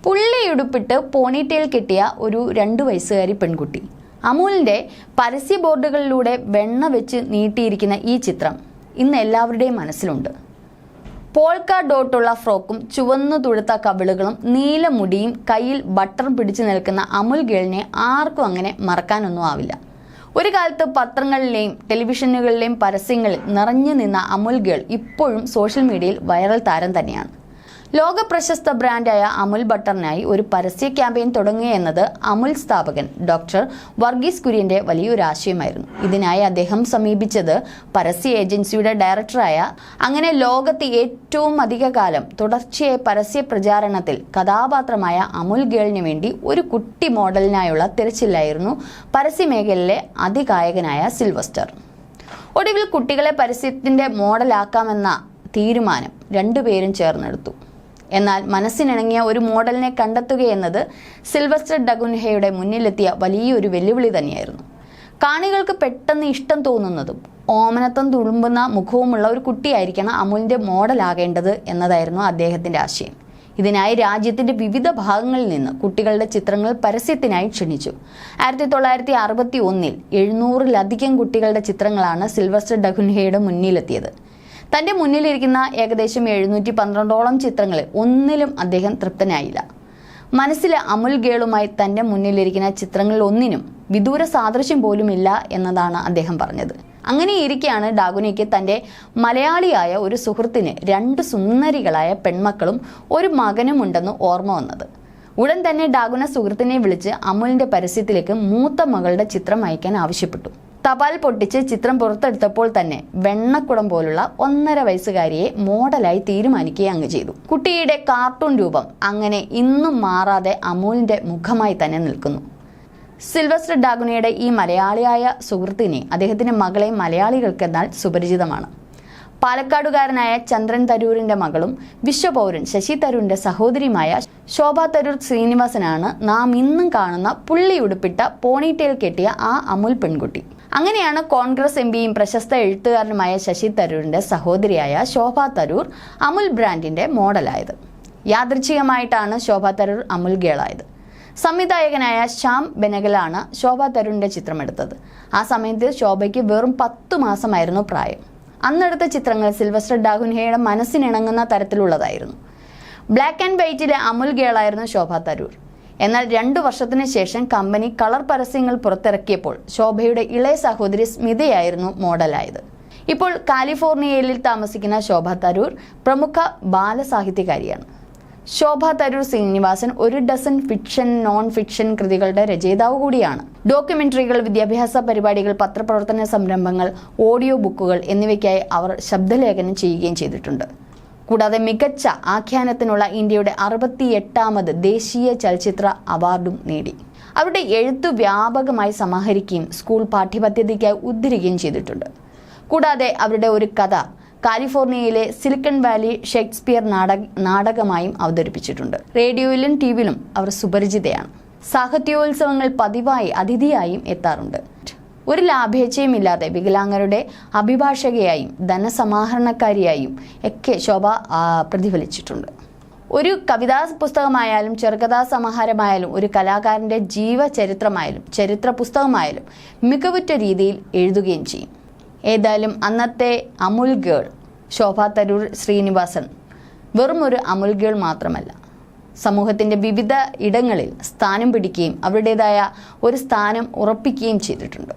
പുള്ളിയുടുപ്പിട്ട് ponytail കെട്ടിയ ഒരു 2 വയസ്സുകാരി പെൺകുട്ടി. അമൂലിൻ്റെ പരസ്യ ബോർഡുകളിലൂടെ വെണ്ണ വെച്ച് നീട്ടിയിരിക്കുന്ന ഈ ചിത്രം ഇന്ന് എല്ലാവരുടെയും മനസ്സിലുണ്ട്. പോൾക്ക ഡോട്ടുള്ള ഫ്രോക്കും ചുവന്നു തുടുത്ത കവിളുകളും നീല മുടിയും കയ്യിൽ ബട്ടർ പിടിച്ചു നിൽക്കുന്ന അമുൽ ഗേളിനെ ആർക്കും അങ്ങനെ മറക്കാനൊന്നും ആവില്ല. ഒരു കാലത്ത് പത്രങ്ങളിലെയും ടെലിവിഷനുകളിലെയും പരസ്യങ്ങളിൽ നിറഞ്ഞു നിന്ന അമുൽ ഗേൾ ഇപ്പോഴും സോഷ്യൽ മീഡിയയിൽ വൈറൽ താരം തന്നെയാണ്. ലോക പ്രശസ്ത ബ്രാൻഡായ അമുൽ ബട്ടറിനായി ഒരു പരസ്യ ക്യാമ്പയിൻ തുടങ്ങുകയെന്നത് അമുൽ സ്ഥാപകൻ ഡോക്ടർ വർഗീസ് കുര്യന്റെ വലിയൊരു ആശയമായിരുന്നു. ഇതിനായി അദ്ദേഹം സമീപിച്ചത് പരസ്യ ഏജൻസിയുടെ ഡയറക്ടറായ, അങ്ങനെ ലോകത്ത് ഏറ്റവും അധിക കാലം തുടർച്ചയായ പരസ്യ പ്രചാരണത്തിൽ കഥാപാത്രമായ അമുൽ ഗേളിന് വേണ്ടി ഒരു കുട്ടി മോഡലിനായുള്ള തിരച്ചിലായിരുന്നു പരസ്യമേഖലയിലെ അതികായകനായ സിൽവസ്റ്റർ. ഒടുവിൽ കുട്ടികളെ പരസ്യത്തിന്റെ മോഡലാക്കാമെന്ന തീരുമാനം രണ്ടുപേരും ചേർന്നെടുത്തു. എന്നാൽ മനസ്സിനിണങ്ങിയ ഒരു മോഡലിനെ കണ്ടെത്തുകയെന്നത് സിൽവസ്റ്റർ ഡഗുൻഹയുടെ മുന്നിലെത്തിയ വലിയൊരു വെല്ലുവിളി തന്നെയായിരുന്നു. കാണികൾക്ക് പെട്ടെന്ന് ഇഷ്ടം തോന്നുന്നതും ഓമനത്വം തുളുമ്പുന്ന മുഖവുമുള്ള ഒരു കുട്ടിയായിരിക്കണം അമുലിൻ്റെ മോഡലാകേണ്ടത് എന്നതായിരുന്നു അദ്ദേഹത്തിൻ്റെ ആശയം. ഇതിനായി രാജ്യത്തിൻ്റെ വിവിധ ഭാഗങ്ങളിൽ നിന്ന് കുട്ടികളുടെ ചിത്രങ്ങൾ പരസ്യത്തിനായി ക്ഷണിച്ചു. 1961 700-ലധികം കുട്ടികളുടെ ചിത്രങ്ങളാണ് സിൽവസ്റ്റർ ഡഗുൻഹയുടെ മുന്നിലെത്തിയത്. തൻ്റെ മുന്നിലിരിക്കുന്ന ഏകദേശം 712ഓളം ചിത്രങ്ങളിൽ ഒന്നിലും അദ്ദേഹം തൃപ്തനായില്ല. മനസ്സിലെ അമുൽ ഗേളുമായി തൻ്റെ മുന്നിലിരിക്കുന്ന ചിത്രങ്ങളിൽ ഒന്നിനും വിദൂര സാദൃശ്യം പോലുമില്ല എന്നതാണ് അദ്ദേഹം പറഞ്ഞത്. അങ്ങനെയിരിക്കെയാണ് ഡാഗുനയ്ക്ക് തൻ്റെ മലയാളിയായ ഒരു സുഹൃത്തിന് 2 സുന്ദരികളായ പെൺമക്കളും ഒരു മകനും ഉണ്ടെന്ന് ഓർമ്മ വന്നത്. ഉടൻ തന്നെ ഡാഗുന സുഹൃത്തിനെ വിളിച്ച് അമുലിൻ്റെ പരസ്യത്തിലേക്ക് മൂത്ത മകളുടെ ചിത്രം അയക്കാൻ ആവശ്യപ്പെട്ടു. തപാൽ പൊട്ടിച്ച് ചിത്രം പുറത്തെടുത്തപ്പോൾ തന്നെ വെണ്ണക്കുടം പോലുള്ള 1.5 വയസ്സുകാരിയെ മോഡലായി തീരുമാനിക്കുകയും അങ്ങ് ചെയ്തു. കുട്ടിയുടെ കാർട്ടൂൺ രൂപം അങ്ങനെ ഇന്നും മാറാതെ അമൂലിൻ്റെ മുഖമായി തന്നെ നിൽക്കുന്നു. സിൽവസ്റ്റർ ഡാഗുനയുടെ ഈ മലയാളിയായ സുഹൃത്തിനെ അദ്ദേഹത്തിൻ്റെ മകളെ മലയാളികൾക്കെന്നാൽ സുപരിചിതമാണ്. പാലക്കാടുകാരനായ ചന്ദ്രൻ തരൂരിൻ്റെ മകളും വിശ്വപൗരൻ ശശി തരൂരിൻ്റെ സഹോദരിയുമായ ശോഭ തരൂർ ശ്രീനിവാസനാണ് നാം ഇന്നും കാണുന്ന പുള്ളിയുടുപ്പിട്ട പോണിറ്റെയിൽ കെട്ടിയ ആ അമുൽ പെൺകുട്ടി. അങ്ങനെയാണ് കോൺഗ്രസ് എംപിയും പ്രശസ്ത എഴുത്തുകാരനുമായ ശശി തരൂരിൻ്റെ സഹോദരിയായ ശോഭ തരൂർ അമുൽ ബ്രാൻഡിൻ്റെ മോഡലായത്. യാദൃച്ഛികമായിട്ടാണ് ശോഭ തരൂർ അമുൽ ഗേളായത്. സംവിധായകനായ ശ്യാം ബെനഗലാണ് ശോഭ തരൂരിൻ്റെ ചിത്രമെടുത്തത്. ആ സമയത്ത് ശോഭയ്ക്ക് വെറും 10 മാസമായിരുന്നു പ്രായം. അന്നെടുത്ത ചിത്രങ്ങൾ സിൽവസ്റ്റർ ഡാഗുൻഹയുടെ മനസ്സിനിണങ്ങുന്ന തരത്തിലുള്ളതായിരുന്നു. ബ്ലാക്ക് ആൻഡ് വൈറ്റിലെ അമുൽ ഗേളായിരുന്നു ശോഭ തരൂർ. എന്നാൽ 2 വർഷത്തിന് ശേഷം കമ്പനി കളർ പരസ്യങ്ങൾ പുറത്തിറക്കിയപ്പോൾ ശോഭയുടെ ഇളയ സഹോദരി സ്മിതയായിരുന്നു മോഡലായത്. ഇപ്പോൾ കാലിഫോർണിയയിൽ താമസിക്കുന്ന ശോഭ തരൂർ പ്രമുഖ ബാലസാഹിത്യകാരിയാണ്. Shobha Tharoor Srinivasan 1 dozen fiction, non fiction കൃതികളുടെ രചയിതാവ് കൂടിയാണ്. ഡോക്യുമെന്ററികൾ, വിദ്യാഭ്യാസ പരിപാടികൾ, പത്രപ്രവർത്തന സംരംഭങ്ങൾ, ഓഡിയോ ബുക്കുകൾ എന്നിവയ്ക്കായി അവർ ശബ്ദലേഖനം ചെയ്യുകയും ചെയ്തിട്ടുണ്ട്. കൂടാതെ മികച്ച ആഖ്യാനത്തിനുള്ള ഇന്ത്യയുടെ 68ാമത് ദേശീയ ചലച്ചിത്ര അവാർഡും നേടി. അവരുടെ എഴുത്ത് വ്യാപകമായി സമാഹരിക്കുകയും സ്കൂൾ പാഠ്യപദ്ധതിക്കായി ഉദ്ധരിക്കുകയും ചെയ്തിട്ടുണ്ട്. കൂടാതെ അവരുടെ ഒരു കഥ കാലിഫോർണിയയിലെ സിലിക്കൺ വാലി ഷേക്സ്പിയർ നാടകമായും അവതരിപ്പിച്ചിട്ടുണ്ട്. റേഡിയോയിലും ടിവിയിലും അവർ സുപരിചിതയാണ്. സാഹിത്യോത്സവങ്ങൾ പതിവായി അതിഥിയായും എത്താറുണ്ട്. ഒരു ലാഭേച്ഛയുമില്ലാതെ വികലാംഗരുടെ അഭിഭാഷകയായും ധനസമാഹരണക്കാരിയായും ഒക്കെ ശോഭ പ്രതിഫലിച്ചിട്ടുണ്ട്. ഒരു കവിതാ പുസ്തകമായാലും ചെറുകഥാ സമാഹാരമായാലും ഒരു കലാകാരൻ്റെ ജീവചരിത്രമായാലും ചരിത്ര പുസ്തകമായാലും മികവുറ്റ രീതിയിൽ എഴുതുകയും ചെയ്യും. ഏതായാലും അന്നത്തെ അമുൽ ഗേൾ ശോഭ തരൂർ ശ്രീനിവാസൻ വെറും ഒരു അമുൽ ഗേൾ മാത്രമല്ല, സമൂഹത്തിൻ്റെ വിവിധ ഇടങ്ങളിൽ സ്ഥാനം പിടിക്കുകയും അവരുടേതായ ഒരു സ്ഥാനം ഉറപ്പിക്കുകയും ചെയ്തിട്ടുണ്ട്.